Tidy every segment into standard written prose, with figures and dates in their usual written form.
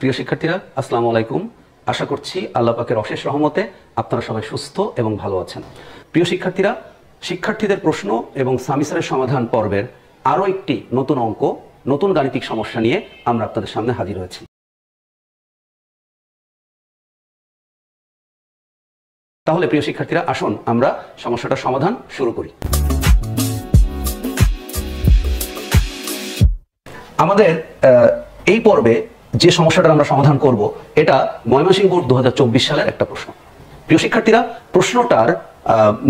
প্রিয় শিক্ষার্থীরা, আসসালামু আলাইকুম। আশা করছি আল্লাহ পাকের অশেষ রহমতে আপনারা সবাই সুস্থ এবং ভালো আছেন। প্রিয় শিক্ষার্থীরা, শিক্ষার্থীদের প্রশ্ন এবং সামিসারের সমাধান পর্বের আরও একটি নতুন অঙ্ক, নতুন গাণিতিক সমস্যা নিয়ে আমরা আপনাদের সামনে হাজির হয়েছি। তাহলে প্রিয় শিক্ষার্থীরা, আসুন আমরা সমস্যাটার সমাধান শুরু করি। আমাদের এই পর্বে যে সমস্যাটা আমরা সমাধান করব, এটা ময়মনসিংহ বোর্ড 2024 সালের একটা প্রশ্ন। প্রিয় শিক্ষার্থীরা, প্রশ্নটার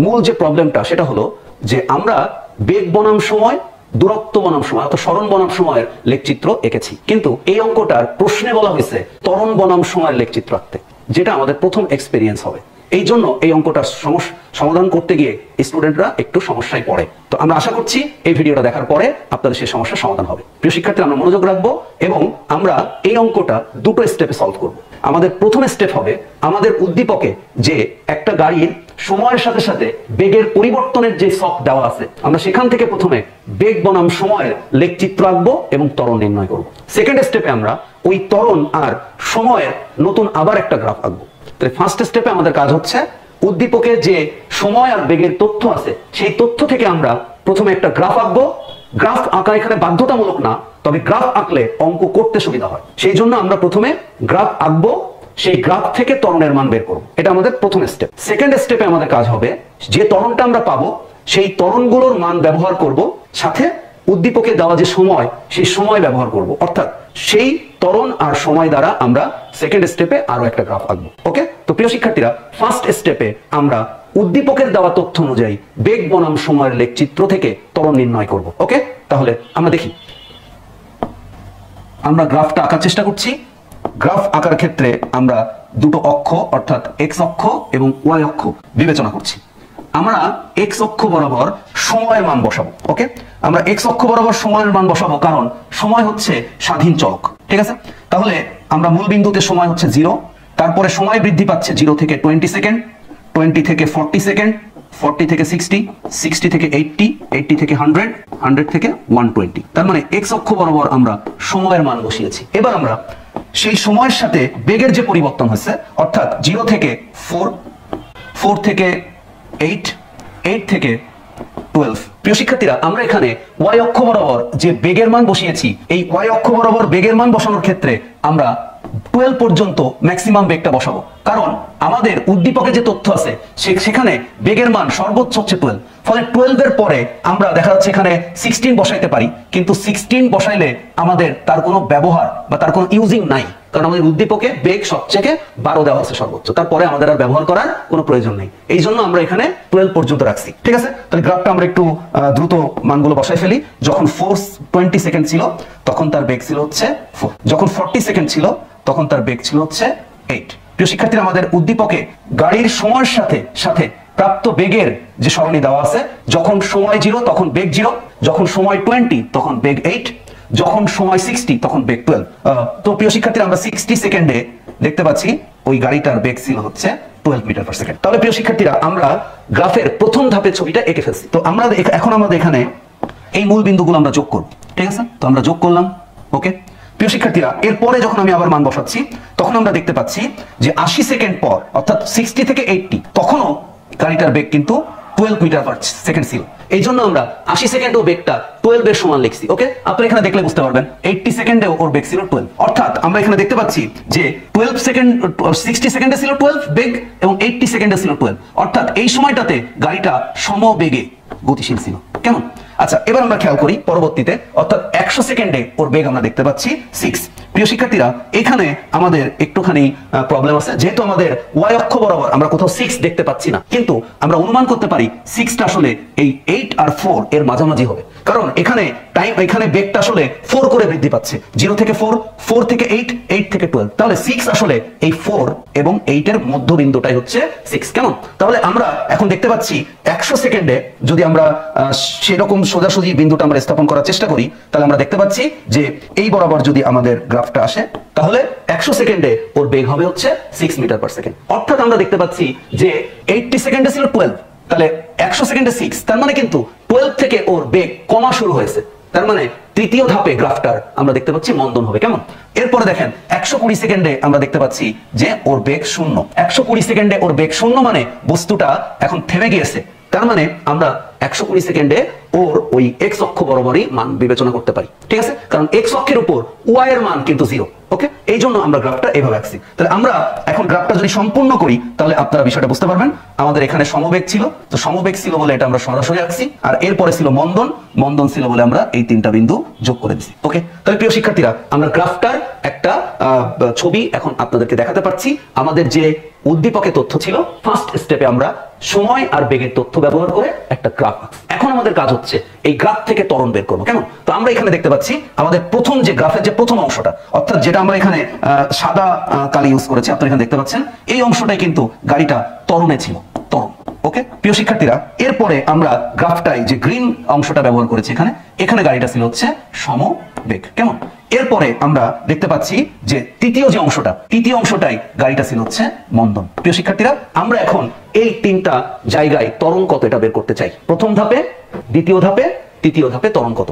মূল যে প্রবলেমটা সেটা হলো যে আমরা বেগ বনাম সময়, দূরত্ব বনাম সময় অর্থাৎ সরণ বনাম সময়ের লেখচিত্র এঁকেছি, কিন্তু এই অঙ্কটার প্রশ্নে বলা হয়েছে ত্বরণ বনাম সময়ের লেখচিত্র আঁকতে, যেটা আমাদের প্রথম এক্সপেরিয়েন্স হবে। এই জন্য এই অঙ্কটার সমাধান করতে গিয়ে স্টুডেন্টরা একটু সমস্যায় পড়ে। তো আমরা আশা করছি এই ভিডিওটা দেখার পরে আপনাদের সেই সমস্যার সমাধান হবে। প্রিয় শিক্ষার্থীরা, আমরা মনোযোগ রাখবো এবং আমরা এই অঙ্কটা দুটো স্টেপে সলভ করব। আমাদের প্রথম স্টেপ হবে আমাদের উদ্দীপকে যে একটা গাড়ির সময়ের সাথে সাথে বেগের পরিবর্তনের যে ছক দেওয়া আছে, আমরা সেখান থেকে প্রথমে বেগ বনাম সময়ের লেখচিত্র আঁকবো এবং ত্বরণ নির্ণয় করব। সেকেন্ড স্টেপে আমরা ওই ত্বরণ আর সময়ের নতুন আবার একটা গ্রাফ আঁকবো। ফার্স্ট স্টেপে আমাদের কাজ হচ্ছে উদ্দীপকে যে সময় আর বেগের তথ্য আছে সেই তথ্য থেকে আমরা প্রথমে একটা গ্রাফ আঁকবো। গ্রাফ আঁকা এখানে বাধ্যতামূলক না, তবে গ্রাফ আঁকলে অঙ্ক করতে সুবিধা হয়, সেই জন্য আমরা প্রথমে গ্রাফ আঁকবো, সেই গ্রাফ থেকে ত্বরণের মান বের করবো। এটা আমাদের প্রথম স্টেপ। সেকেন্ড স্টেপে আমাদের কাজ হবে যে ত্বরণটা আমরা পাবো সেই ত্বরণগুলোর মান ব্যবহার করব, সাথে উদ্দীপকে দেওয়া যে সময় সেই সময় ব্যবহার করব, অর্থাৎ সেই ত্বরণ আর সময় দ্বারা আমরা সেকেন্ড স্টেপে আরো একটা গ্রাফ আঁকবো। ওকে, তো প্রিয় শিক্ষার্থীরা, ফার্স্ট স্টেপে আমরা উদ্দীপকের দেওয়া তথ্য অনুযায়ী বেগ বনাম সময়ের লেখচিত্র থেকে ত্বরণ নির্ণয় করব। ওকে, তাহলে আমরা দেখি। আমরা গ্রাফটা আঁকার চেষ্টা করছি। গ্রাফ আঁকার ক্ষেত্রে আমরা দুটো অক্ষ অর্থাৎ এক্স অক্ষ এবং ওয়াই অক্ষ বিবেচনা করছি। আমরা এক্স অক্ষ বরাবর সময়ের মান বসাবো। ওকে, আমরা এক্স অক্ষ বরাবর সময়ের মান বসাবো, কারণ সময় হচ্ছে স্বাধীন চলক। ঠিক আছে, তাহলে আমরা মূল বিন্দুতে সময় হচ্ছে 0, তারপরে সময় বৃদ্ধি পাচ্ছে 0 থেকে 20 সেকেন্ড, 20 থেকে 40 সেকেন্ড, 40 থেকে 60, 60 থেকে 80, 80 থেকে 100, 100 থেকে 120। তার মানে এক্স অক্ষ বরাবর আমরা সময়ের মান বসিয়েছি। এবার আমরা সেই সময়ের সাথে বেগের যে পরিবর্তন হয়েছে, অর্থাৎ 0 থেকে 4, 4 থেকে 8, 8 থেকে 12। প্রিয় শিক্ষার্থীরা, আমরা এখানে ওয়াই অক্ষ বরাবর যে বেগের মান বসিয়েছি, এই ওয়াই অক্ষ বরাবর বেগের মান বসানোর ক্ষেত্রে আমরা 12 পর্যন্ত ম্যাক্সিমাম বেগটা বসাবো, কারণ আমাদের উদ্দীপকে যে তথ্য আছে সেখানে বেগের মান সর্বোচ্চ হচ্ছে 12। ফলে 12 এর পরে আমরা দেখা যাচ্ছে এখানে 16 বসাইতে পারি, কিন্তু 16 বসাইলে আমাদের তার কোনো ব্যবহার বা তার কোনো ইউজিং নাই, কারণ আমাদের উদ্দীপকে বেগ সবচেয়ে 12 দেওয়া আছে সর্বোচ্চ, তারপরে আমাদের আর ব্যবহার করার কোনো প্রয়োজন নেই। এই জন্য আমরা এখানে 12 পর্যন্ত রাখছি। ঠিক আছে, তাহলে গ্রাফটা আমরা একটু দ্রুত মানগুলো বসাই ফেলি। যখন 420 সেকেন্ড ছিল তখন তার বেগ ছিল হচ্ছে 4, যখন 40 সেকেন্ড ছিল তখন তার বেগ ছিল হচ্ছে 8। প্রিয় শিক্ষার্থীরা, আমাদের উদ্দীপকে গাড়ির সময়ের সাথে সাথে প্রাপ্ত বেগের যে সরণি দেওয়া আছে, যখন সময় 0 তখন বেগ 0, যখন সময় 20 তখন বেগ 8, যখন সময় 60 তখন বেগ 12। তো প্রিয় শিক্ষার্থীরা, আমরা 60 সেকেন্ডে দেখতে পাচ্ছি ওই গাড়িটার বেগ ছিল হচ্ছে 12 মিটার পার সেকেন্ড। তাহলে প্রিয় শিক্ষার্থীরা, আমরা গ্রাফের প্রথম ধাপের ছবিটা এঁকে ফেলছি। তো আমরা এখন আমাদের এখানে এই মূল বিন্দুগুলো আমরা যোগ করব। ঠিক আছে, তো আমরা যোগ করলাম। ওকে, প্রিয় শিক্ষার্থীরা, এরপরে যখন আমি আবার মান বসাচ্ছি তখন আমরা দেখতে পাচ্ছি যে 80 সেকেন্ড পর অর্থাৎ 60 থেকে 80 তখনও গাড়িটার বেগ কিন্তু 12 মিটার পার সেকেন্ড ছিল। এই জন্য আমরা 80 সেকেন্ডেও বেগটা 12 এর সমান লিখছি। ওকে, আপনি এখানে দেখলে বুঝতে পারবেন 80 সেকেন্ডেও ওর বেগ ছিল 12, অর্থাৎ আমরা এখানে দেখতে পাচ্ছি যে 12 সেকেন্ড 60 সেকেন্ডে ছিল 12 বেগ এবং 80 সেকেন্ডে ছিল 12, অর্থাৎ এই সময়টাতে গাড়িটা সমবেগে গতিশীল ছিল। কেমন? আচ্ছা, এবার আমরা খেয়াল করি পরবর্তীতে, অর্থাৎ 100 সেকেন্ডে ওর বেগ আমরা দেখতে পাচ্ছি 6। প্রিয় শিক্ষার্থীরা, এখানে আমাদের একটুখানি প্রবলেম আছে, যেহেতু আমাদের ওয়াই অক্ষ বরাবর আমরা কোথাও 6 দেখতে পাচ্ছি না, কিন্তু আমরা অনুমান করতে পারি 6টা আসলে এই 8 আর 4 এর মাঝামাঝি হবে, কারণ এখানে বেগটা আসলে 4 করে বৃদ্ধি পাচ্ছে, 0 থেকে 4, 4 থেকে 8, 8 থেকে 12। তাহলে 6 আসলে এই 4 এবং 8 এর মধ্যবিন্দুটাই হচ্ছে 6। কেমন? তাহলে আমরা এখন দেখতে পাচ্ছি 100 সেকেন্ডে যদি আমরা সেরকম সোজাসুজি বিন্দুটা আমরা স্থাপন করার চেষ্টা করি, তাহলে আমরা দেখতে পাচ্ছি যে এই বরাবর যদি আমাদের গ্রাফটা আসে, তাহলে 100 সেকেন্ডে ওর বেগ হবে হচ্ছে 6 মিটার পার সেকেন্ড। অর্থাৎ আমরা দেখতে পাচ্ছি যে 80 সেকেন্ডে ছিল 12, তাহলে 100 সেকেন্ডে 6, তার মানে কিন্তু 12 থেকে ওর বেগ কমা শুরু হয়েছে। তার মানে তৃতীয় ধাপে গ্রাফটার আমরা দেখতে পাচ্ছি মন্দন হবে। কেমন? এরপরে দেখেন 120 সেকেন্ডে আমরা দেখতে পাচ্ছি যে ওর বেগ 0। 120 সেকেন্ডে ওর বেগ 0 মানে বস্তুটা এখন থেমে গিয়েছে। তার মানে আমরা 120 সেকেন্ডে ওর ওই এক্স অক্ষ বরাবরই মান বিবেচনা করতে পারি। ঠিক আছে, কারণ এক্স অক্ষের উপর ওয়াই এর মান কিন্তু 0। ওকে, এই জন্য আমরা গ্রাফটা এভাবে আঁকছি। তাহলে আমরা এখন গ্রাফটা যদি সম্পূর্ণ করি তাহলে আপনারা বিষয়টা বুঝতে পারবেন। আমাদের এখানে সমবেগ ছিল, তো সমবেগ ছিল বলে এটা আমরা সরাসরি আঁকছি, আর এরপরে ছিল মন্দন, মন্দন ছিল বলে আমরা এই 3টা বিন্দু যোগ করে দিচ্ছি। ওকে, তাহলে প্রিয় শিক্ষার্থীরা আমরা গ্রাফটার একটা ছবি এখন আপনাদেরকে দেখাতে পারছি। আমাদের যে উদ্দীপকের তথ্য ছিল, ফার্স্ট স্টেপে আমরা সময় আর বেগের তথ্য ব্যবহার করে একটা গ্রাফ। এখন আমাদের কাজ হচ্ছে এই গ্রাফ থেকে ত্বরণ বের করবো। কেমন? তো আমরা এখানে দেখতে পাচ্ছি আমাদের প্রথম যে গ্রাফের যে প্রথম অংশটা, অর্থাৎ যেটা আমরা এখানে সাদা কালি ইউজ করেছি, আপনারা এখানে দেখতে পাচ্ছেন এই অংশটাই কিন্তু গাড়িটা ত্বরণে ছিল, ত্বরণ। ওকে প্রিয় শিক্ষার্থীরা, এরপরে আমরা গ্রাফটাই যে গ্রিন অংশটা ব্যবহার করেছি এখানে, এখানে গাড়িটা ছিল হচ্ছে সমবেগ। কেমন? এরপরে আমরা দেখতে পাচ্ছি যে তৃতীয় যে অংশটা, তৃতীয় অংশটাই গাড়িটা ছিল হচ্ছে মন্দন। প্রিয় শিক্ষার্থীরা, আমরা এখন এই 3টা জায়গায় ত্বরণ কত এটা বের করতে চাই। প্রথম ধাপে, দ্বিতীয় ধাপে, তৃতীয় ধাপে ত্বরণ কত।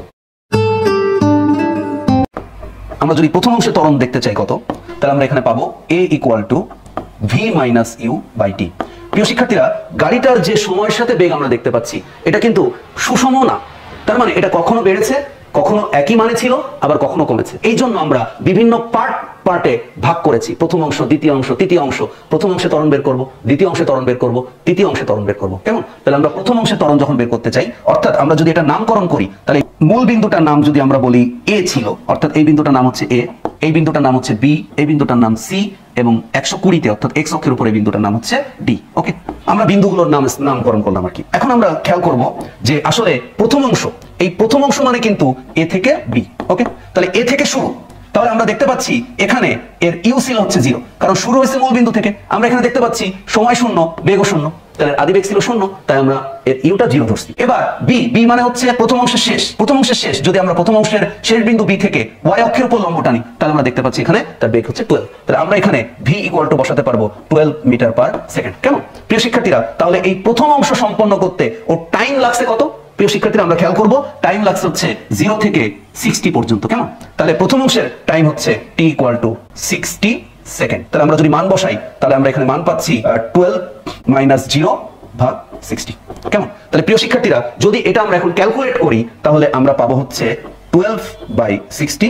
আমরা যদি প্রথম অংশে ত্বরণ দেখতে চাই কত, তাহলে আমরা এখানে পাবো a = v - u/t। প্রিয় শিক্ষার্থীরা, গাড়িটার যে সময়ের সাথে বেগ আমরা দেখতে পাচ্ছি এটা কিন্তু সুষম না। তার মানে এটা কখনো বেড়েছে, কখনো একই মানে ছিল, আবার কখনো কমেছে। এই জন্য আমরা বিভিন্ন পার্টে ভাগ করেছি। প্রথম অংশ, দ্বিতীয় অংশ, তৃতীয় অংশ। প্রথম অংশে ত্বরণ বের করব, দ্বিতীয় অংশে ত্বরণ বের করব, তৃতীয় অংশে ত্বরণ বের করব। কেমন? তাহলে আমরা প্রথম অংশে ত্বরণ যখন বের করতে চাই, অর্থাৎ আমরা যদি এটা নামকরণ করি, তাহলে মূল বিন্দুটার নাম যদি আমরা বলি a ছিল, অর্থাৎ এই বিন্দুটার নাম হচ্ছে a, এই বিন্দুটার নাম হচ্ছে b, এই বিন্দুটার নাম c, এবং 120তে অর্থাৎ x অক্ষের উপরে বিন্দুটার নাম হচ্ছে d। ওকে, আমরা বিন্দুগুলোর নামকরণ করলাম আর কি। এখন আমরা খেয়াল করব যে আসলে প্রথম অংশ, এই প্রথম অংশ মানে কিন্তু a থেকে b। ওকে, তাহলে a থেকে শুরু। তাহলে আমরা দেখতে পাচ্ছি এখানে এর ইউ ছিল হচ্ছে 0, কারণ শুরু হয়েছে মূল বিন্দু থেকে। আমরা এখানে দেখতে পাচ্ছি সময় 0, বেগও 0, তাহলে আদিবেগ ছিল 0, তাই আমরা এর ইউটা 0 ধরছি। এবার বি মানে হচ্ছে প্রথম অংশের শেষ। প্রথম অংশের শেষ যদি আমরা প্রথম অংশের শেষ বিন্দু বি থেকে ওয়াই অক্ষের উপর লম্ব টানি, তাহলে আমরা দেখতে পাচ্ছি এখানে তার বেগ হচ্ছে 12। তাহলে আমরা এখানে ভি = বসাতে পারবো 12 মিটার/সেকেন্ড। কেমন প্রিয় শিক্ষার্থীরা? তাহলে এই প্রথম অংশ সম্পন্ন করতে ওর টাইম লাগছে কত? প্রিয় শিক্ষার্থীরা, আমরা খেয়াল করব টাইম লাগছে হচ্ছে 0 থেকে 60 পর্যন্ত। কেমন? তাহলে প্রথম অংশের টাইম হচ্ছে t = 60 সেকেন্ড। তাহলে আমরা যদি মান বসাই, তাহলে আমরা এখানে মান পাচ্ছি 12 - 0/60। কেমন? তাহলে প্রিয় শিক্ষার্থীরা, যদি এটা আমরা এখন ক্যালকুলেট করি, তাহলে আমরা পাবো হচ্ছে 12/60।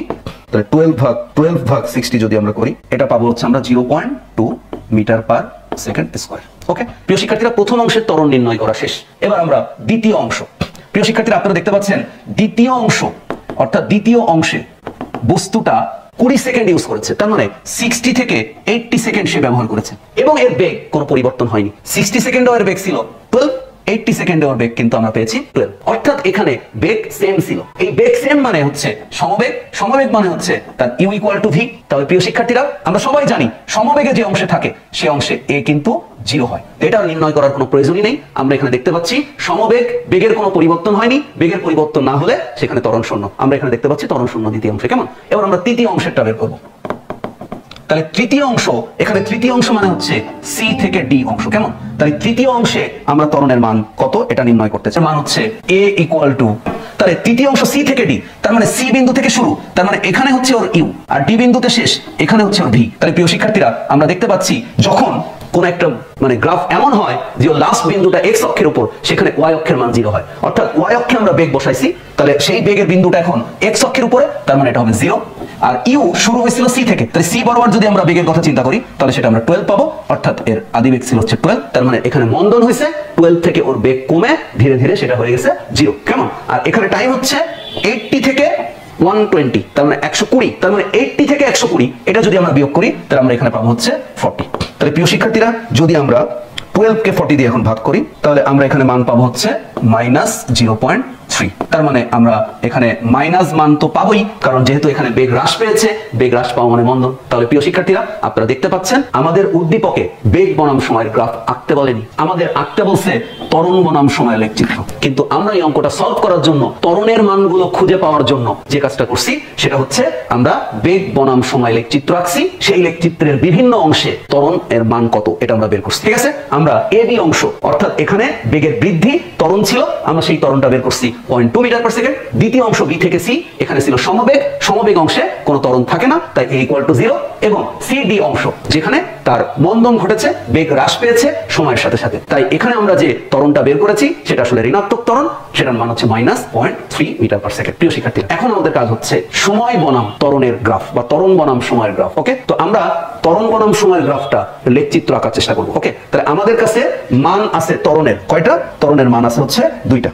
তাহলে 12/60 যদি আমরা করি, এটা পাবো হচ্ছে আমরা 0.2 মিটার/সেকেন্ড স্কয়ার। ওকে প্রিয় শিক্ষার্থীরা, প্রথম অংশের ত্বরণ নির্ণয় করা শেষ। এবার আমরা দ্বিতীয় অংশ। প্রিয় শিক্ষার্থীরা, আপনারা দেখতে পাচ্ছেন দ্বিতীয় অংশ, অর্থাৎ দ্বিতীয় অংশে বস্তুটা 20 সেকেন্ড ইউজ করেছে। তার মানে 60 থেকে 80 সেকেন্ড সে ব্যবহার করেছে, এবং এর বেগ কোনো পরিবর্তন হয়নি। 60 সেকেন্ডে এর বেগ ছিল 12, 80 সেকেন্ডে ওর বেগ কিন্তু আমরা পেয়েছি 12। অর্থাৎ এখানে বেগ সেম ছিল। এই বেগ সেম মানে হচ্ছে সমবেগ, সমবেগ মানে হচ্ছে তার ইউ = v। তাহলে প্রিয় শিক্ষার্থীরা, আমরা সবাই জানি সমবেগে যে অংশে থাকে সে অংশে a কিন্তু 0 হয়। এটা নির্ণয় করার কোনো প্রয়োজনই নেই। আমরা এখানে দেখতে পাচ্ছি সমবেগ, বেগের কোনো পরিবর্তন হয়নি। বেগের পরিবর্তন না হলে সেখানে ত্বরণ 0। আমরা এখানে দেখতে পাচ্ছি ত্বরণ 0 দ্বিতীয় অংশে। কেমন? এবার আমরা তৃতীয় অংশেরটা বের করব। তাহলে তৃতীয় অংশ, এখানে তৃতীয় অংশ মানে হচ্ছে c থেকে d অংশ। কেমন? তাহলে তৃতীয় অংশে আমরা ত্বরণের মান কত এটা নির্ণয় করতে চাই। মান হচ্ছে a = তাহলে তৃতীয় অংশ c থেকে d, তার মানে c বিন্দু থেকে শুরু, তার মানে এখানে হচ্ছে ওর ইউ, আর d বিন্দুতে শেষ, এখানে হচ্ছে ওর v। তাহলে প্রিয় শিক্ষার্থীরা, আমরা দেখতে পাচ্ছি যখন কোন একটা মানে গ্রাফ এমন হয় যে লাস্ট বিন্দুটা x অক্ষের উপর, সেখানে y অক্ষের মান 0 হয়। অর্থাৎ y অক্ষে আমরা বেগ বসাইছি, তাহলে সেই বেগের বিন্দুটা এখন x অক্ষের উপরে, তার মানে এটা হবে 0। আর ইউ শুরু হয়েছিল c থেকে, তাহলে c বরাবর যদি আমরা বেগের কথা চিন্তা করি, তাহলে সেটা আমরা 12 পাবো। অর্থাৎ এর আদিবেগ ছিল হচ্ছে 12, তার মানে এখানে মন্দন হয়েছে 12 থেকে ওর বেগ কমে ধীরে ধীরে সেটা হয়ে গেছে 0। কেমন? আর এখানে টাইম হচ্ছে 80 থেকে 120, তার মানে 120। তার মানে 80 থেকে 120 এটা যদি আমরা বিয়োগ করি, তাহলে আমরা এখানে পাবো হচ্ছে 40। তাহলে প্রিয় শিক্ষার্থীরা, যদি আমরা 12 কে 40 দিয়ে এখন ভাগ করি, তাহলে আমরা এখানে মান পাবো হচ্ছে -0.3। তার মানে আমরা এখানে মাইনাস মান তো পাবোই, কারণ যেহেতু এখানে বেগ হ্রাস পেয়েছে, বেগ হ্রাস পাওয়া মানে মন্দন। তাহলে প্রিয় শিক্ষার্থীরা, আপনারা দেখতে পাচ্ছেন আমাদের উদ্দীপকে বেগ বনাম সময়ের গ্রাফ আঁকতে বলেনি, আমাদের আঁকতে বলছে ত্বরণ বনাম সময় লেখচিত্র। কিন্তু আমরা এই অঙ্কটা সলভ করার জন্য ত্বরণের মানগুলো খুঁজে পাওয়ার জন্য যে কাজটা করছি সেটা হচ্ছে আমরা বেগ বনাম সময় লেখচিত্র আঁকছি। সেই লেখচিত্রের বিভিন্ন অংশে ত্বরণ এর মান কত এটা আমরা বের করছি। ঠিক আছে, আমরা এ বি অংশ অর্থাৎ এখানে বেগের বৃদ্ধি ত্বরণ ছিল, আমরা সেই ত্বরণটা বের করছি 0.2 মিটার পার সেকেন্ড। দ্বিতীয় অংশ বি থেকে সি, এখানে ছিল সমবেগ, সমবেগ অংশে কোনো ত্বরণ থাকে না, তাই এ ইকুয়াল টু 0। এবং সি ডি অংশ যেখানে তার মন্দন ঘটেছে, বেগ হ্রাস পেয়েছে সময়ের সাথে সাথে, তাই এখানে আমরা যে ত্বরণটা বের করেছি সেটা আসলে ঋণাত্মক ত্বরণ, সেটার মান হচ্ছে -0.3 মিটার পার সেকেন্ড। প্রিয় শিক্ষার্থীরা, এখন আমাদের কাজ হচ্ছে সময় বনাম ত্বরণের গ্রাফ বা ত্বরণ বনাম সময়ের গ্রাফ। ওকে, তো আমরা ত্বরণ বনাম সময়ের গ্রাফটা লেখচিত্র আঁকার চেষ্টা করব। ওকে, তাহলে আমাদের কাছে মান আছে ত্বরণের কয়টা? ত্বরণের মান আছে হচ্ছে 2টা।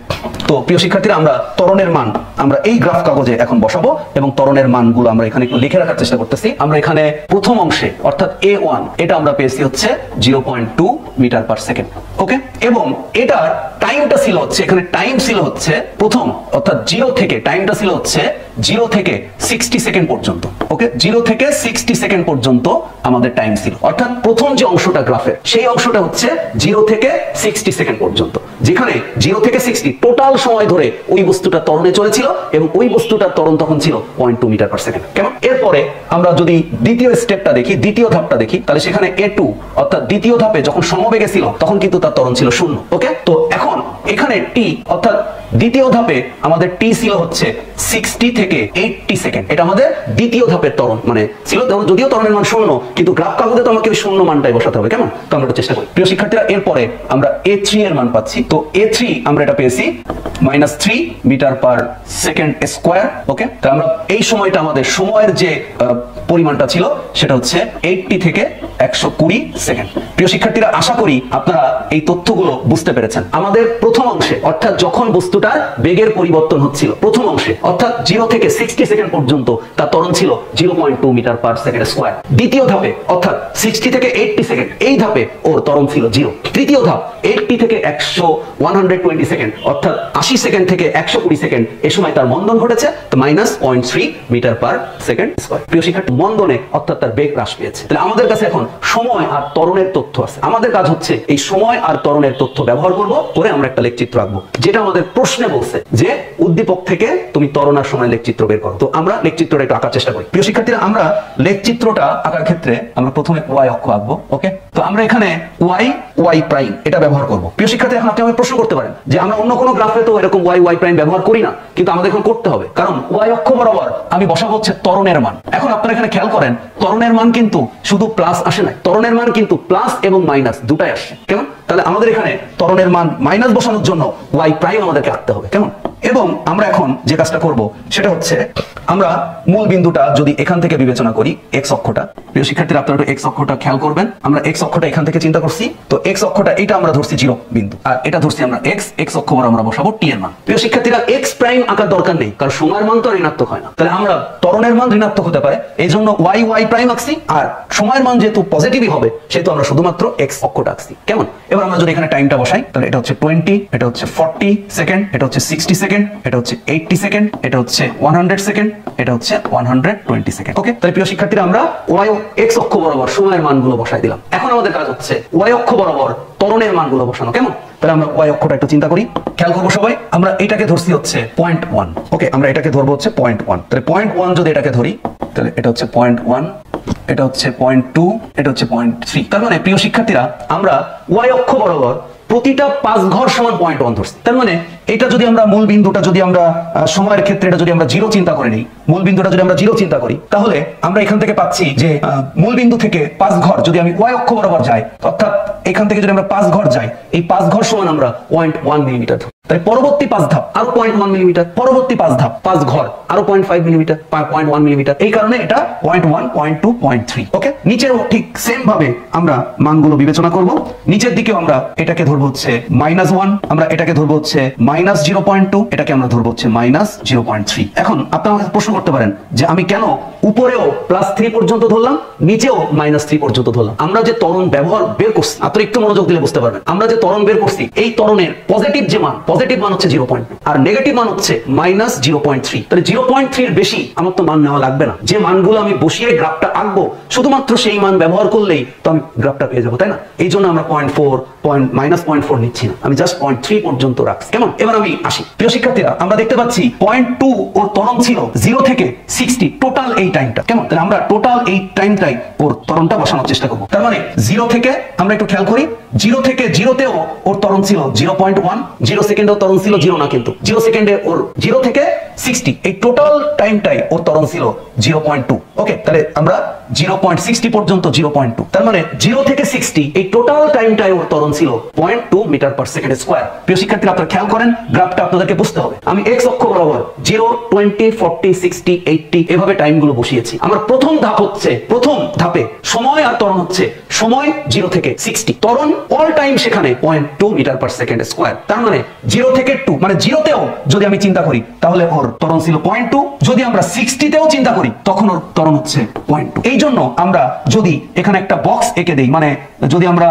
তো প্রিয় শিক্ষার্থীরা, আমরা ত্বরণের মান আমরা এই গ্রাফ কাগজে এখন বসাবো এবং ত্বরণের মানগুলো আমরা এখানে একটু লিখে রাখার চেষ্টা করতেছি। আমরা এখানে প্রথম অংশে অর্থাৎ A1 এটা আমরা পেয়েছি হচ্ছে 0.2 মিটার পার সেকেন্ড। ওকে, এবং এটার টাইমটা ছিল হচ্ছে, এখানে টাইম ছিল হচ্ছে প্রথম অর্থাৎ 0 থেকে, টাইমটা ছিল হচ্ছে 0 থেকে 60 সেকেন্ড পর্যন্ত। ওকে, 0 থেকে 60 সেকেন্ড পর্যন্ত আমাদের টাইম ছিল, অর্থাৎ প্রথম যে অংশটা গ্রাফের সেই অংশটা হচ্ছে 0 থেকে 60 সেকেন্ড পর্যন্ত, যেখানে 0 থেকে 60 টোটাল সময় ধরে ওই বস্তুটা ত্বরণে চলেছিল এবং ওই বস্তুটার ত্বরণ তখন ছিল 0.2 মিটার পার সেকেন্ড। কেমন? এরপরে আমরা যদি দ্বিতীয় স্টেপটা দেখি, দ্বিতীয় ধাপটা দেখি, তাহলে সেখানে A2 অর্থাৎ দ্বিতীয় ধাপে যখন সমবেগে ছিল তখন কিন্তু তার ত্বরণ ছিল 0। ওকে, তো এখন এখানে T অর্থাৎ দ্বিতীয় ধাপে আমাদের T ছিল হচ্ছে 60 থেকে 80 সেকেন্ড। এটা আমাদের দ্বিতীয় ধাপের ত্বরণ মানে ছিল, যদিও ত্বরণের মান 0, কিন্তু গ্রাফ কাগজে তো আমাকে ওই 0 মানটাই বসাতে হবে। কেমন? তো আমরা চেষ্টা করি। প্রিয় শিক্ষার্থীরা, এরপরে আমরা A3 এর মান পাচ্ছি। তো A3 আমরা এটা পেয়েছি -3 মিটার পার সেকেন্ড স্কয়ার। ওকে, তো আমরা এই সময়টা আমাদের সময়ের যে পরিমাণটা ছিল সেটা হচ্ছে 80 থেকে 120 সেকেন্ড। প্রিয় শিক্ষার্থীরা, আশা করি আপনারা এই তথ্যগুলো বুঝতে পেরেছেন। আমাদের প্রথম অংশে অর্থাৎ যখন বস্তুটার বেগের পরিবর্তন হচ্ছিল প্রথম অংশে অর্থাৎ 0 থেকে 60 সেকেন্ড পর্যন্ত তার ত্বরণ ছিল 0.2 মিটার পার সেকেন্ড স্কয়ার। দ্বিতীয় ধাপে অর্থাৎ 60 থেকে 80 সেকেন্ড, এই ধাপে ওর ত্বরণ ছিল 0। তৃতীয় ধাপ 80 থেকে 120 সেকেন্ড অর্থাৎ 80 সেকেন্ড থেকে 120 সেকেন্ড, এই সময় তার মন্দন ঘটেছে, তো -0.3 মিটার পার সেকেন্ড স্কয়ার। প্রিয় শিক্ষার্থী, মন্দনে অর্থাৎ তার বেগ হ্রাস পেয়েছে। তাহলে আমাদের কাছে এখন সময় আর ত্বরণের তথ্য আছে। আমাদের কাজ হচ্ছে এই সময় আর ত্বরণের তথ্য ব্যবহার করব, করে আমরা একটা লেখচিত্র আঁকবো, যেটা আমাদের প্রশ্নে বলছে যে উদ্দীপক থেকে তুমি ত্বরণ আর সময় লেখচিত্র বের করো। তো আমরা লেখচিত্রটা একটু আঁকার চেষ্টা করি। প্রিয় শিক্ষার্থীরা, আমরা লেখচিত্রটা আঁকার ক্ষেত্রে আমরা প্রথমে y অক্ষ আঁকবো। ওকে, তো আমরা এখানে y প্রাইম এটা ব্যবহার করব। প্রিয় শিক্ষার্থী, এখন আপনি আমাকে প্রশ্ন করতে পারেন যে আমরা অন্য কোনো গ্রাফে তো এরকম y প্রাইম ব্যবহার করি না, কিন্তু আমাদের এখন করতে হবে, কারণ y অক্ষ বরাবর আমি বসাবো হচ্ছে ত্বরণের মান। এখন আপনারা এখানে খেয়াল করেন, ত্বরণের মান কিন্তু শুধু প্লাস আসে না, ত্বরণের মান কিন্তু প্লাস এবং মাইনাস দুটাই আসছে। কেমন? তাহলে আমাদের এখানে ত্বরণের মান মাইনাস বসানোর জন্য y প্রাইম আমাদেরকে আঁকতে হবে। কেমন? এবং আমরা এখন যে কাজটা করব সেটা হচ্ছে আমরা মূল বিন্দুটা যদি এখান থেকে বিবেচনা করি, x অক্ষটা, প্রিয় শিক্ষার্থীরা আপনারা একটু x অক্ষটা খেয়াল করবেন। আমরা x অক্ষটা এখান থেকে চিন্তা করছি, তো x অক্ষটা এটা আমরা ধরছি 0 বিন্দু, আর এটা ধরছি আমরা x অক্ষ বরাবর আমরা বসাবো t এর মান। প্রিয় শিক্ষার্থীরা, x প্রাইম আঁকার দরকার নেই, কারণ সময়ের মান তো ঋণাত্মক হয় না, তাহলে আমরা ত্বরণের মান ঋণাত্মক হতে পারে, এই জন্য y প্রাইম আঁকছি, আর সময়ের মান যেহেতু পজিটিভই হবে সেহেতু আমরা শুধুমাত্র x অক্ষটা আঁকছি। কেমন? এবার আমরা যদি এখানে টাইমটা বসাই, তাহলে এটা হচ্ছে 20, এটা হচ্ছে 40 সেকেন্ড, এটা হচ্ছে 60 সেকেন্ড, এটা হচ্ছে 80 সেকেন্ড, এটা হচ্ছে 100 সেকেন্ড, এটা হচ্ছে 120 সেকেন্ড। ওকে, তাহলে প্রিয় শিক্ষার্থীরা, আমরা y ও x অক্ষ বরাবর সময়ের মানগুলো বসাই দিলাম। এখন আমাদের কাজ হচ্ছে y অক্ষ বরাবর ত্বরণের মানগুলো বসানো। কেমন? তাহলে আমরা y অক্ষটা একটু চিন্তা করি, খেয়াল করবো সবাই। আমরা এটাকে ধরছি হচ্ছে 0.1। ওকে, আমরা এটাকে ধরবো হচ্ছে 0.1। তাহলে 0.1 যদি এটাকে ধরি, তাহলে এটা হচ্ছে 0.1, এটা হচ্ছে 0.2, এটা হচ্ছে 0.3। তার মানে প্রিয় শিক্ষার্থীরা, আমরা y অক্ষ বরাবর প্রতিটা 5 ঘর সমান 0.1 ধরছি। তার মানে এটা যদি আমরা মূল বিন্দুটা যদি আমরা সময়ের ক্ষেত্রে এটা যদি আমরা 0 চিন্তা করে নিই, মূল বিন্দুটা যদি আমরা 0 চিন্তা করি, তাহলে আমরা এখান থেকে পাচ্ছি যে মূল বিন্দু থেকে 5 ঘর যদি আমি y অক্ষ বরাবর যাই, অর্থাৎ এখান থেকে যদি আমরা 5 ঘর যাই, এই 5 ঘর সমান আমরা 0.1 মিলিমিটার ধরি। তাই পরবর্তী 5 ধাপ আরো 0.1 মিলিমিটার, পরবর্তী 5 ধাপ 5 ঘর আরো 0.5 মিলিমিটার, 0.1 মিলিমিটার, এই কারণে এটা 0.1, 0.2, 0.3। ওকে, নিচেও ঠিক সেম ভাবে আমরা মানগুলো বিবেচনা করব। নিচের দিকেও আমরা এটাকে ধরবো হচ্ছে -1, আমরা এটাকে ধরবো হচ্ছে -0.2, এটাকে আমরা ধরবো হচ্ছে -0.3। এখন আপনারা আমাকে প্রশ্ন করতে পারেন যে আমি কেন উপরেও +3 পর্যন্ত ধরলাম, নিচেও -3 পর্যন্ত ধরলাম। আমরা যে ত্বরণ ব্যবহার বের করছি, আপনারা একটু মনোযোগ দিলে বুঝতে পারবেন। আমরা যে ত্বরণ বের করছি, এই ত্বরণের পজিটিভ যে মান, পজিটিভ মান হচ্ছে 0.2 আর নেগেটিভ মান হচ্ছে -0.3। তাহলে 0.3 এর বেশি আমার তো মান নেওয়া লাগবে না। যে মানগুলো আমি বসিয়ে গ্রাফটা আঁকবো, শুধুমাত্র সেই মান ব্যবহার করলেই তো আমি গ্রাফটা পেয়ে যাবো, তাই না? এই জন্য আমরা -0.4 নিচ্ছি না, আমি জাস্ট 0.3 পর্যন্ত রাখছি। কেমন? এবার আমি আসি। প্রিয় শিক্ষার্থীরা, আমরা দেখতে পাচ্ছি 0.2 ওর ত্বরণ ছিল 0 থেকে 60, টোটাল এই টাইমটা। কেমন? তাহলে আমরা টোটাল এই টাইমটাই ওর ত্বরণটা বসানোর চেষ্টা করবো। তার মানে 0 থেকে, আমরা একটু খেয়াল করি, 0 থেকে 0তেও ওর ত্বরণ ছিল 0.1, 0 সেকেন্ডেও ত্বরণ ছিল 0 না, কিন্তু 0 সেকেন্ডে ওর 0 থেকে 60 এই টোটাল টাইমটাই ওর ত্বরণ ছিল 0.2। ওকে, তাহলে আমরা 0.60 পর্যন্ত 0.2, তার মানে 0 থেকে 60 এই টোটাল টাইমটাই ওর ত্বরণ ছিল 0.2 মিটার পার সেকেন্ড স্কয়ার। প্রিয় শিক্ষার্থীরা, আপনারা খেয়াল করেন, গ্রাফটা আপনাদেরকে বুঝতে হবে। আমি এক্স অক্ষ বরাবর 0, 20, 40, 60, 80 এভাবে টাইমগুলো বসিয়েছি। আমার প্রথম ধাপ হচ্ছে, প্রথম ধাপে সময় আর ত্বরণ হচ্ছে সময় 0 থেকে 60, ত্বরণ অল টাইম সেখানে 0.2 মিটার পার সেকেন্ড স্কয়ার। তার মানে 0 থেকে 2, মানে 0তেও যদি আমি চিন্তা করি তাহলে ওর ত্বরণ ছিল 0.2, যদি আমরা 60তেও চিন্তা করি তখন ওর ত্বরণ হচ্ছে 0.2। এই জন্য আমরা যদি এখানে একটা বক্স এঁকে দেই, মানে যদি আমরা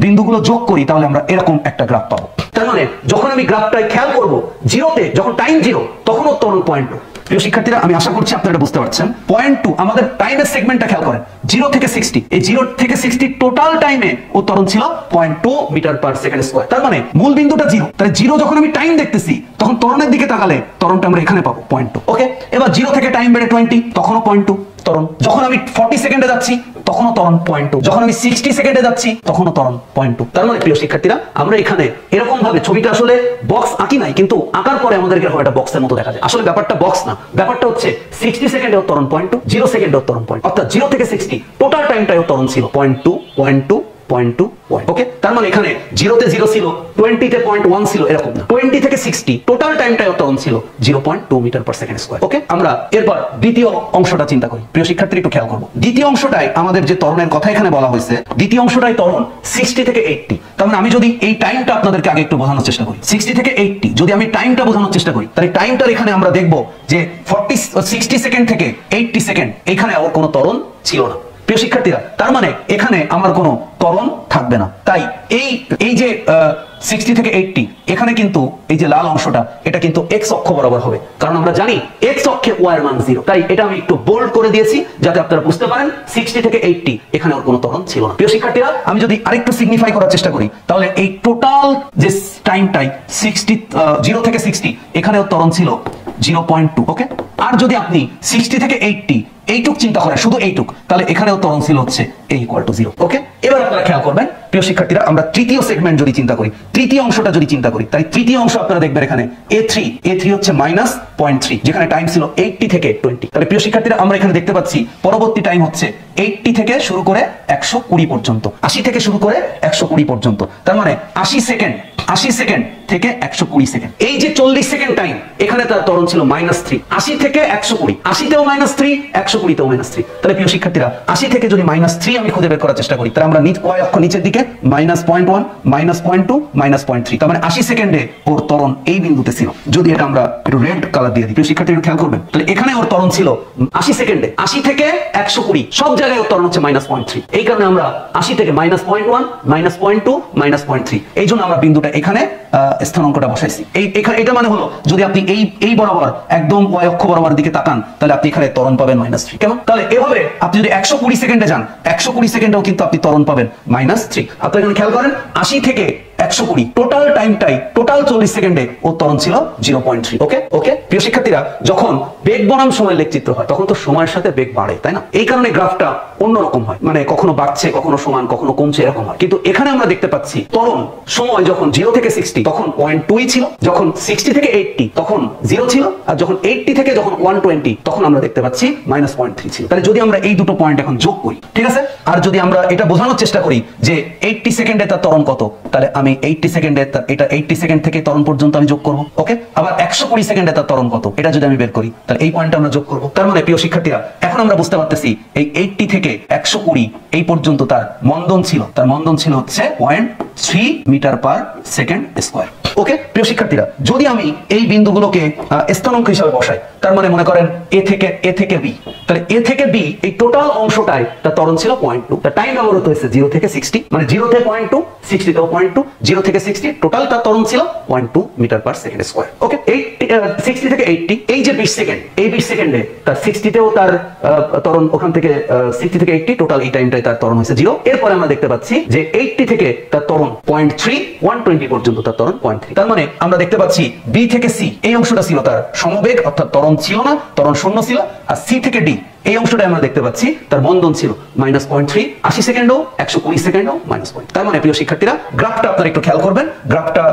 বিন্দুগুলো যোগ করি, তাহলে আমরা এরকম একটা গ্রাফ পাবো। তার মানে যখন আমি গ্রাফটায় খেয়াল করব, 0তে যখন টাইম 0 তখন ওর ত্বরণ 0.2। প্রিয় শিক্ষার্থীরা, আমি আশা করছি আপনারা বুঝতে পারছেন। 0.2 আমাদের টাইমের সেগমেন্টটা খেয়াল করেন, 0 থেকে 60, এই 0 থেকে 60 টোটাল টাইমে ও ত্বরণ ছিল 0.2 মিটার পার সেকেন্ড স্কয়ার। তার মানে মূল বিন্দুটা 0, তাহলে 0 যখন আমি টাইম দেখতেছি তখন ত্বরণের দিকে তাকালে ত্বরণটা আমরা এখানে পাবো 0.2। ওকে, এবার 0 থেকে টাইম বেড়ে 20, তখনও 0.2 ত্বরণ। যখন আমি 40 সেকেন্ডে যাচ্ছি তখনও ত্বরণ 0.2, যখন আমি 60 সেকেন্ডে যাচ্ছি তখনও ত্বরণ 0.2। তার মানে প্রিয় শিক্ষার্থীরা, আমরা এখানে এরকম ভাবে ছবিটা আসলে বক্স আঁকি নাই, কিন্তু আঁকার পরে আমাদেরকে একটা বক্সের মতো দেখা যায়। আসলে ব্যাপারটা বক্স না, ব্যাপারটা হচ্ছে 60 সেকেন্ডে ওর ত্বরণ 0.2, 0 সেকেন্ডে ওর ত্বরণ 0.2, অর্থাৎ 0 থেকে 60 টোটাল টাইমটাই ওর ত্বরণ ছিল 0.2, 0.2, 0.2। ওকে, তার মানে এখানে 0তে 0 ছিল, 20তে 0.1 ছিল, এরকম না। 20 থেকে 60 টোটাল টাইমটাই ওর ত্বরণ ছিল 0.2 মিটার পার সেকেন্ড স্কয়ার। ওকে, আমরা এরপর দ্বিতীয় অংশটা চিন্তা করি। প্রিয় শিক্ষার্থী, একটু খেয়াল করব, দ্বিতীয় অংশটাই আমাদের যে ত্বরণের কথা এখানে বলা হয়েছে, দ্বিতীয় অংশটাই ত্বরণ 60 থেকে 80। তার মানে আমি যদি এই টাইমটা আপনাদেরকে আগে একটু বোঝানোর চেষ্টা করি, 60 থেকে 80 যদি আমি টাইমটা বোঝানোর চেষ্টা করি, তাহলে টাইমটার এখানে আমরা দেখব যে 60 সেকেন্ড থেকে 80 সেকেন্ড এখানে ওর কোনো ত্বরণ ছিল না। প্রিয় শিক্ষার্থীরা, তার মানে এখানে আমার কোনো ত্বরণ থাকবে না। তাই এই যে 60 থেকে 80 এখানে কিন্তু এই যে লাল অংশটা, এটা কিন্তু এক্স অক্ষ বরাবর হবে, কারণ আমরা জানি এক্স অক্ষে ওয়াই এর মান 0। তাই এটা আমি একটু বোল্ড করে দিয়েছি যাতে আপনারা বুঝতে পারেন 60 থেকে 80 এখানে ওর কোনো ত্বরণ ছিল না। প্রিয় শিক্ষার্থীরা, আমি যদি আরেকটু সিগনিফাই করার চেষ্টা করি, তাহলে এই টোটাল যে টাইমটাই 0 থেকে 60 এখানে ওর ত্বরণ ছিল 0.2। ওকে, আর যদি আপনি 60 থেকে 80 এইটুক চিন্তা করেন, শুধু এইটুক, তাহলে এখানেও ত্বরণ ছিল হচ্ছে a=0। ওকে, এবার আপনারা খেয়াল করবেন প্রিয় শিক্ষার্থীরা, আমরা তৃতীয় সেগমেন্ট যদি চিন্তা করি, তৃতীয় অংশটা যদি চিন্তা করি, তাই তৃতীয় অংশ আপনারা দেখবেন এখানে a3 হচ্ছে -0.3, যেখানে টাইম ছিল 80 থেকে 20। তাহলে প্রিয় শিক্ষার্থীরা, আমরা এখানে দেখতে পাচ্ছি পরবর্তী টাইম হচ্ছে 80 থেকে শুরু করে 120 পর্যন্ত, 80 থেকে শুরু করে 120 পর্যন্ত। তার মানে 80 সেকেন্ড থেকে 120 সেকেন্ড, এই যে 40 সেকেন্ড টাইম, এখানে তার ত্বরণ ছিল -3। 80 থেকে 120, 80তেও -3, 120তেও -3। তাহলে প্রিয় শিক্ষার্থীরা, 80 থেকে যদি -3 আমি খুঁজে বের করার চেষ্টা করি, তাহলে আমরা y অক্ষ নিচের দিকে -0.1, -0.2, -0.3, তার মানে 80 সেকেন্ডে ওর ত্বরণ এই বিন্দুতে ছিল। যদি এটা আমরা একটু রেড কালার দিয়ে দিই, প্রিয় শিক্ষার্থীরা খেয়াল করবেন, তাহলে এখানে ওর ত্বরণ ছিল 80 সেকেন্ডে, 80 থেকে 120 সব জায়গায় ওর ত্বরণ হচ্ছে -0.3। এই কারণে আমরা 80 থেকে -0.1, -0.2, -0.3, এই জন্য আমরা বিন্দুটা এখানে স্থানাঙ্কটা বসাইছি। এটা মানে হলো, যদি আপনি এই বরাবর একদম y অক্ষ বরাবর দিকে তাকান, তাহলে আপনি এখানে ত্বরণ পাবেন -3। কেমন? তাহলে এভাবে আপনি যদি 120 সেকেন্ডে যান, 120 সেকেন্ডেও কিন্তু আপনি ত্বরণ পাবেন -3। আপনি এখানে খেয়াল করেন, 80 থেকে 120 টোটাল টাইমটাই, টোটাল 40 সেকেন্ডে ওর ত্বরণ ছিল 0.3। ওকে, প্রিয় শিক্ষার্থীরা, যখন বেগ বনাম সময় লেখচিত্র হয় তখন তো সময়ের সাথে বেগ বাড়ে, তাই না? এই কারণে গ্রাফটা অন্যরকম হয়, মানে কখনো বাড়ছে, কখনো সমান, কখনো কমছে, এরকম হয়। কিন্তু এখানে আমরা দেখতে পাচ্ছি ত্বরণ সময় যখন 0 থেকে 60 তখন 0.2 ছিল, যখন 60 থেকে 80 তখন 0 ছিল, আর যখন 80 থেকে যখন 120 তখন আমরা দেখতে পাচ্ছি -0.3 ছিল। তাহলে যদি আমরা এই দুটো পয়েন্ট এখন যোগ করি, ঠিক আছে, আর যদি আমরা এটা বোঝানোর চেষ্টা করি যে 80 সেকেন্ডে তার ত্বরণ কত, তাহলে আমি 80 সেকেন্ডে এটা 80 সেকেন্ড থেকে ত্বরণ পর্যন্ত আমি যোগ করব। ওকে, আবার 120 সেকেন্ডে তার ত্বরণ কত, এটা যদি আমি বের করি, তাহলে এই পয়েন্টটা আমরা যোগ করব। তার মানে প্রিয় শিক্ষার্থীরা, এখন আমরা বুঝতে পারতেছি এই 80 থেকে 120 এই পর্যন্ত তার মন্দন ছিল, হচ্ছে 0.3 মিটার পার সেকেন্ড স্কয়ার। ওকে প্রিয় শিক্ষার্থীরা, যদি আমি এই বিন্দুগুলোকে স্থানাঙ্ক হিসাবে বসাই, তার মানে মনে করেন এ থেকে বি, তাহলে এ থেকে বি এই টোটাল অংশটাই তার ত্বরণ ছিল 0.2। তার টাইম ব্যবহৃত হয়েছে 0 থেকে 60, মানে 0 থেকে 0.2, 60 তেও 0.2, 0 থেকে 60 টোটাল তার ত্বরণ ছিল 0.2 মিটার পার সেকেন্ড স্কয়ার। ওকে, 60 থেকে 80 এই যে 20 সেকেন্ড, এই 20 সেকেন্ডে তার 60 তেও তার ত্বরণ, ওখান থেকে 60 থেকে 80 টোটাল এই টাইমটাই তার ত্বরণ হয়েছে 0। এরপরে আমরা দেখতে পাচ্ছি যে 80 থেকে তার ত্বরণ 0.3, 120 পর্যন্ত তার ত্বরণ 0.3। তার মানে আমরা দেখতে পাচ্ছি বি থেকে সি এই অংশটা ছিল তার সমবেগ, অর্থাৎ ত্বরণ ছিল না, ত্বরণ শূন্য ছিল। আর সি থেকে ডি এই অংশটা আমরা দেখতে পাচ্ছি তার মন্দন ছিল -0.3, 80 সেকেন্ডও 120 সেকেন্ডও -0.3। তার মানে প্রিয় শিক্ষার্থীরা, গ্রাফটা আপনারা একটু খেয়াল করবেন। গ্রাফটা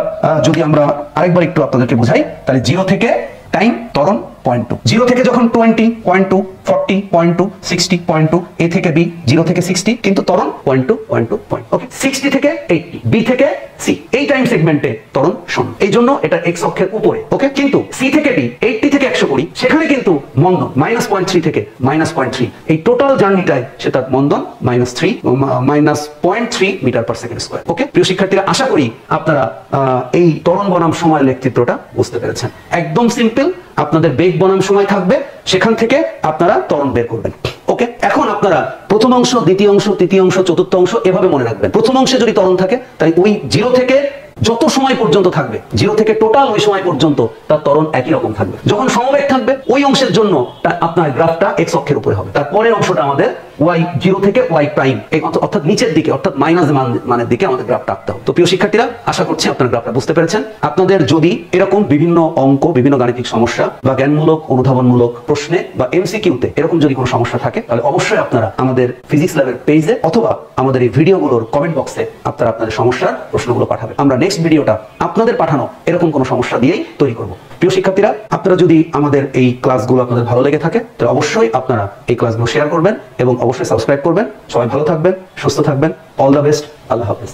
যদি আমরা আরেকবার একটু আপনাদেরকে বুঝাই, তাহলে 0 থেকে টাইম ত্বরণ 0.2, 0 থেকে যখন 20, 0.2, 40, 0.2, 60, 0.2, এ থেকে বি 0 থেকে 60 কিন্তু ত্বরণ 0.2, 0.2, 0.2। ওকে, 60 থেকে 80, বি থেকে সি এই টাইম সেগমেন্টে ত্বরণ 0, এই জন্য এটা এক্স অক্ষের উপরে। ওকে, কিন্তু সি থেকে ডি 80 থেকে 120 সেখানে কিন্তু মন্দন -0.3 থেকে -0.3, এই টোটাল জার্নিটাই সে তার মন্দন -0.3 মিটার পার সেকেন্ড স্কয়ার। ওকে প্রিয় শিক্ষার্থীরা, আশা করি আপনারা এই ত্বরণ বনাম সময় লেখচিত্রটা বুঝতে পেরেছেন। একদম সিম্পল, আপনাদের বেগ বনাম সময় থাকবে, সেখান থেকে আপনারা ত্বরণ বের করবেন। ওকে, এখন আপনারা প্রথম অংশ, দ্বিতীয় অংশ, তৃতীয় অংশ, চতুর্থ অংশ এভাবে মনে রাখবেন। প্রথম অংশে যদি ত্বরণ থাকে, তাই ওই 0 থেকে যত সময় পর্যন্ত থাকবে, 0 থেকে টোটাল ওই সময় পর্যন্ত তার ত্বরণ একই রকম থাকবে। যখন সমবেগ থাকবে ওই অংশের জন্য আপনার গ্রাফটা এক্স অক্ষের উপরে হবে। তারপরের অংশটা আমাদের y 0 থেকে y প্রাইম, অর্থাৎ নিচের দিকে, অর্থাৎ মাইনাস মানের দিকে আমাদের গ্রাফটা আঁকতে হবে। তো প্রিয় শিক্ষার্থীরা, আশা করছি আপনারা গ্রাফটা বুঝতে পেরেছেন। আপনাদের যদি এরকম বিভিন্ন অঙ্ক, বিভিন্ন গাণিতিক সমস্যা বা জ্ঞানমূলক, অনুধাবনমূলক প্রশ্নে বা এমসিকিউতে এরকম যদি কোনো সমস্যা থাকে, তাহলে অবশ্যই আপনারা আমাদের ফিজিক্স ল্যাবের পেজে অথবা আমাদের এই ভিডিওগুলোর কমেন্ট বক্সে আপনারা আপনাদের সমস্যার প্রশ্নগুলো পাঠাবেন। আমরা নেক্সট ভিডিওটা আপনাদের পাঠানো এরকম কোনো সমস্যা দিয়েই তৈরি করব। প্রিয় শিক্ষার্থীরা, আপনারা যদি আমাদের এই ক্লাসগুলো আপনাদের ভালো লেগে থাকে, তাহলে অবশ্যই আপনারা এই ক্লাসগুলো শেয়ার করবেন এবং অবশ্যই সাবস্ক্রাইব করবেন। সবাই ভালো থাকবেন, সুস্থ থাকবেন। All the best. আল্লাহ হাফেজ।